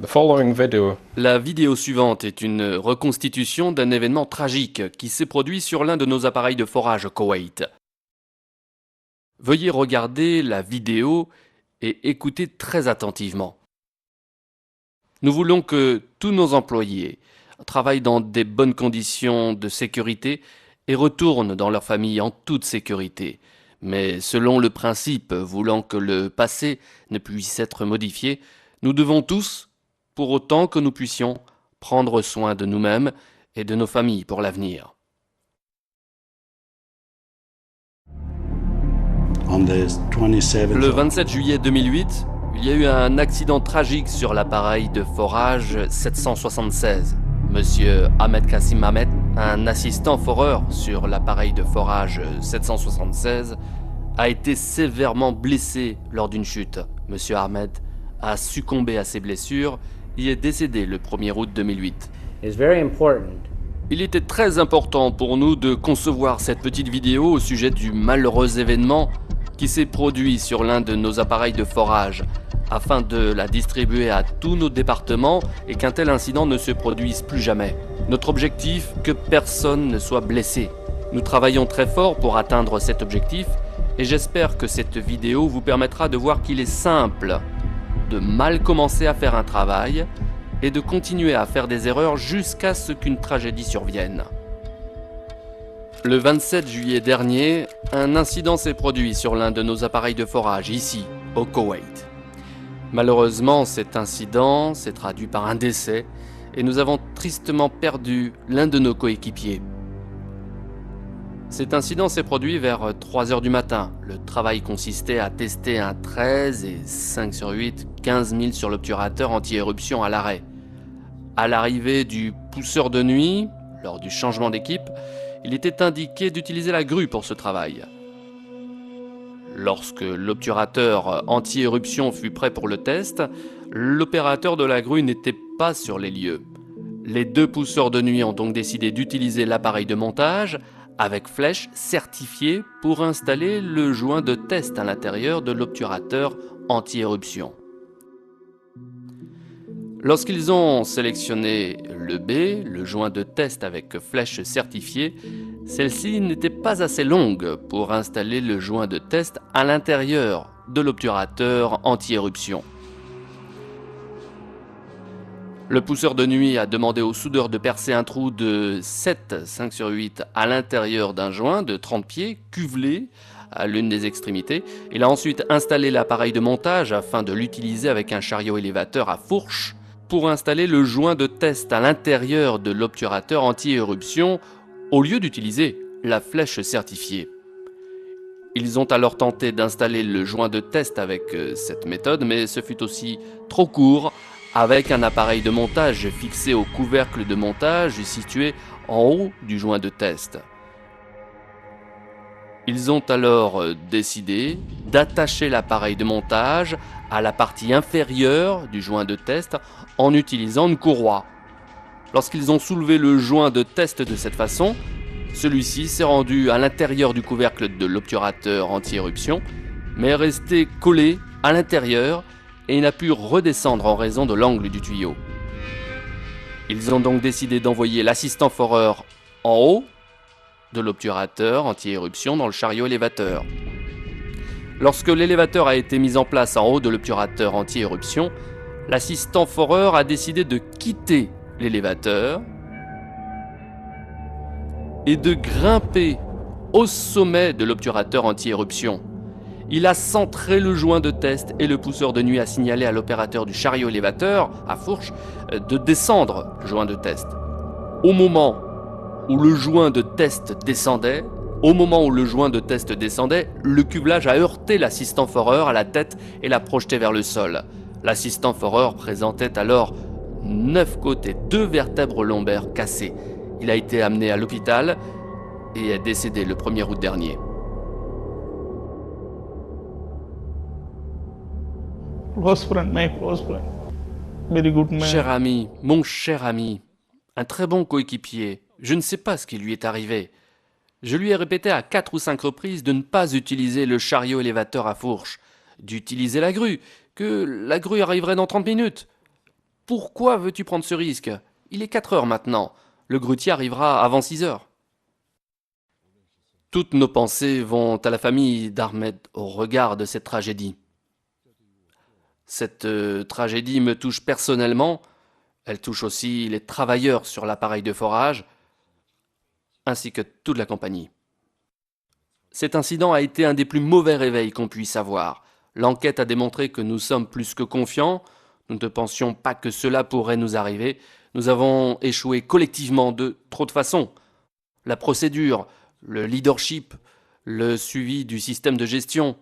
following video La vidéo suivante est une reconstitution d'un événement tragique qui s'est produit sur l'un de nos appareils de forage au Koweït. Veuillez regarder la vidéo et écouter très attentivement. Nous voulons que tous nos employés travaillent dans des bonnes conditions de sécurité et retournent dans leur famille en toute sécurité. Mais selon le principe voulant que le passé ne puisse être modifié, nous devons tous, pour autant que nous puissions, prendre soin de nous-mêmes et de nos familles pour l'avenir. Le 27 juillet 2008, il y a eu un accident tragique sur l'appareil de forage 776. Monsieur Ahmed Kassim Ahmed, un assistant foreur sur l'appareil de forage 776, a été sévèrement blessé lors d'une chute. Monsieur Ahmed a succombé à ses blessures et est décédé le 1er août 2008. Il était très important pour nous de concevoir cette petite vidéo au sujet du malheureux événement qui s'est produit sur l'un de nos appareils de forage, afin de la distribuer à tous nos départements et qu'un tel incident ne se produise plus jamais. Notre objectif, que personne ne soit blessé. Nous travaillons très fort pour atteindre cet objectif et j'espère que cette vidéo vous permettra de voir qu'il est simple de mal commencer à faire un travail et de continuer à faire des erreurs jusqu'à ce qu'une tragédie survienne. Le 27 juillet dernier, un incident s'est produit sur l'un de nos appareils de forage ici, au Koweït. Malheureusement, cet incident s'est traduit par un décès et nous avons tristement perdu l'un de nos coéquipiers. Cet incident s'est produit vers 3 heures du matin. Le travail consistait à tester un 13 et 5 sur 8, 15 000 sur l'obturateur anti-éruption à l'arrêt. À l'arrivée du pousseur de nuit, lors du changement d'équipe, il était indiqué d'utiliser la grue pour ce travail. Lorsque l'obturateur anti-éruption fut prêt pour le test, l'opérateur de la grue n'était pas sur les lieux. Les deux pousseurs de nuit ont donc décidé d'utiliser l'appareil de montage avec flèche certifiée pour installer le joint de test à l'intérieur de l'obturateur anti-éruption. Lorsqu'ils ont sélectionné le B, le joint de test avec flèche certifiée, celle-ci n'était pas assez longue pour installer le joint de test à l'intérieur de l'obturateur anti-éruption. Le pousseur de nuit a demandé au soudeur de percer un trou de 7, 5 sur 8 à l'intérieur d'un joint de 30 pieds cuvelé à l'une des extrémités. Il a ensuite installé l'appareil de montage afin de l'utiliser avec un chariot élévateur à fourche pour installer le joint de test à l'intérieur de l'obturateur anti-éruption au lieu d'utiliser la flèche certifiée. Ils ont alors tenté d'installer le joint de test avec cette méthode, mais ce fut aussi trop court avec un appareil de montage fixé au couvercle de montage situé en haut du joint de test. Ils ont alors décidé d'attacher l'appareil de montage à la partie inférieure du joint de test en utilisant une courroie. Lorsqu'ils ont soulevé le joint de test de cette façon, celui-ci s'est rendu à l'intérieur du couvercle de l'obturateur anti-éruption, mais est resté collé à l'intérieur et n'a pu redescendre en raison de l'angle du tuyau. Ils ont donc décidé d'envoyer l'assistant foreur en haut de l'obturateur anti-éruption dans le chariot élévateur. Lorsque l'élévateur a été mis en place en haut de l'obturateur anti-éruption, l'assistant foreur a décidé de quitter l'élévateur et de grimper au sommet de l'obturateur anti-éruption. Il a centré le joint de test et le pousseur de nuit a signalé à l'opérateur du chariot élévateur, à fourche, de descendre le joint de test. Au moment où le joint de test descendait, le cuvelage a heurté l'assistant foreur à la tête et l'a projeté vers le sol. L'assistant foreur présentait alors 9 côtes et 2 vertèbres lombaires cassées. Il a été amené à l'hôpital et est décédé le 1er août dernier. Cher ami, mon cher ami, un très bon coéquipier, je ne sais pas ce qui lui est arrivé. Je lui ai répété à 4 ou 5 reprises de ne pas utiliser le chariot élévateur à fourche, d'utiliser la grue, que la grue arriverait dans 30 minutes. Pourquoi veux-tu prendre ce risque? Il est 4 heures maintenant. Le grutier arrivera avant 6 heures. Toutes nos pensées vont à la famille d'Ahmed au regard de cette tragédie. Cette tragédie me touche personnellement. Elle touche aussi les travailleurs sur l'appareil de forage, ainsi que toute la compagnie. Cet incident a été un des plus mauvais réveils qu'on puisse avoir. L'enquête a démontré que nous sommes plus que confiants. Nous ne pensions pas que cela pourrait nous arriver. Nous avons échoué collectivement de trop de façons. La procédure, le leadership, le suivi du système de gestion,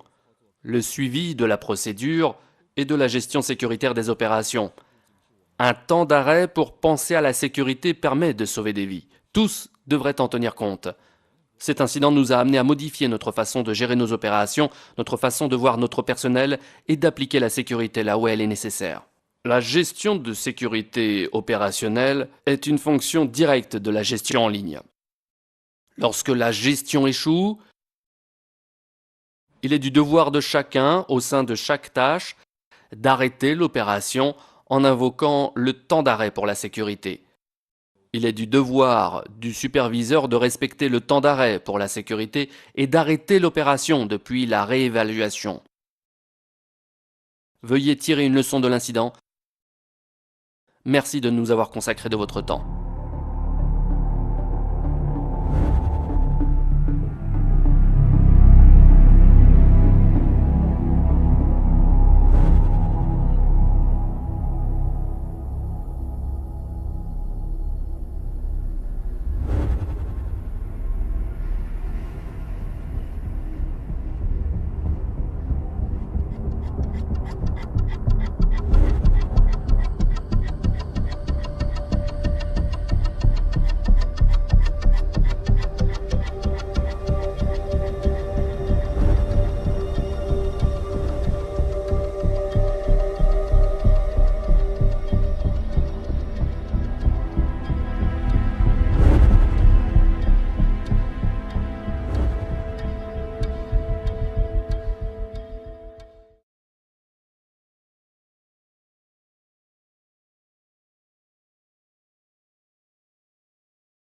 le suivi de la procédure et de la gestion sécuritaire des opérations. Un temps d'arrêt pour penser à la sécurité permet de sauver des vies. Tous devraient en tenir compte. Cet incident nous a amené à modifier notre façon de gérer nos opérations, notre façon de voir notre personnel et d'appliquer la sécurité là où elle est nécessaire. La gestion de sécurité opérationnelle est une fonction directe de la gestion en ligne. Lorsque la gestion échoue, il est du devoir de chacun, au sein de chaque tâche, d'arrêter l'opération en invoquant le temps d'arrêt pour la sécurité. Il est du devoir du superviseur de respecter le temps d'arrêt pour la sécurité et d'arrêter l'opération depuis la réévaluation. Veuillez tirer une leçon de l'incident. Merci de nous avoir consacré de votre temps.